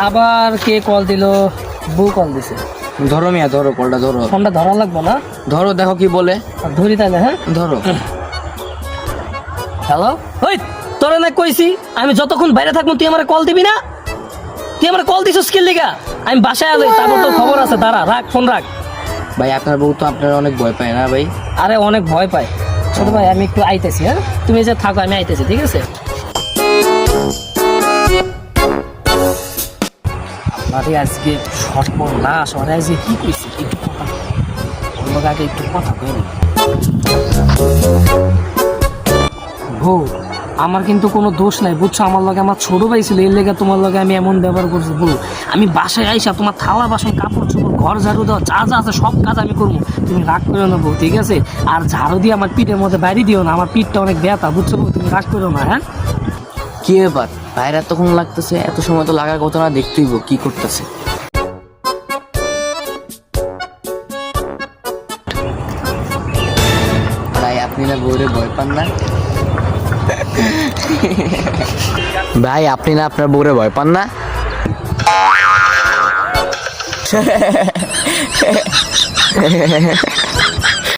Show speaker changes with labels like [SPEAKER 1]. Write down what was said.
[SPEAKER 1] আবার কে কল দিল? বউ কল দিছে।
[SPEAKER 2] ধরো মিয়া, ধরো কলটা, ধরো।
[SPEAKER 1] ফোনটা ধরা লাগবে না?
[SPEAKER 2] ধরো, দেখো কি বলে।
[SPEAKER 1] ধরি তাহলে। হ্যাঁ
[SPEAKER 2] ধরো।
[SPEAKER 1] হ্যালো, ওই তোরে না কইছি আমি যতক্ষণ বাইরে থাকবো তুই আমার কল দিবি না? তুই আমার কল দিছিস কি লিগা? আমি বাসায় আলোই, তারপর তোর খবর আছে। দাঁড়া, রাখ ফোন রাখ।
[SPEAKER 2] ভাই আপনার বউ তো আপনার অনেক ভয় পায় না ভাই?
[SPEAKER 1] আরে অনেক ভয় পায়। ছোট ভাই আমি একটু আইতেছি। হ্যাঁ তুমি যে থাকো, আমি আইতেছি, ঠিক আছে? আপনারে আজকে সর্বনাশ, ওরা আজকে কি কইছে একটু কথা, অন্য আগে একটু কথা কই নি। বউ, আমার কিন্তু কোনো দোষ নাই বুঝছো। আমার লগে আমার ছোট ভাই ছিল, এর লেগে তোমার লগে আমি এমন ব্যবহার করছি। বউ, আমি বাসায় আইসা তোমার থালা বাসন কাপড় চোপড় ঘর ঝাড়ু দেওয়া যা যা আছে সব কাজ আমি করবো। তুমি রাগ করো না বউ, ঠিক আছে? আর ঝাড়ু দিয়ে আমার পিঠের মধ্যে বাইরে দিও না, আমার পিঠটা অনেক ব্যথা বুঝছো বউ, তুমি রাগ করো না। হ্যাঁ
[SPEAKER 2] কি ব্যাপার, ভাইয়ের এতক্ষণ লাগতেছে? এত সময় তো লাগার কথা না, দেখতেই কি করতেছে। ভাই আপনি না বউরে ভয় পান না? ভাই আপনি না আপনার বউরে ভয় পান না?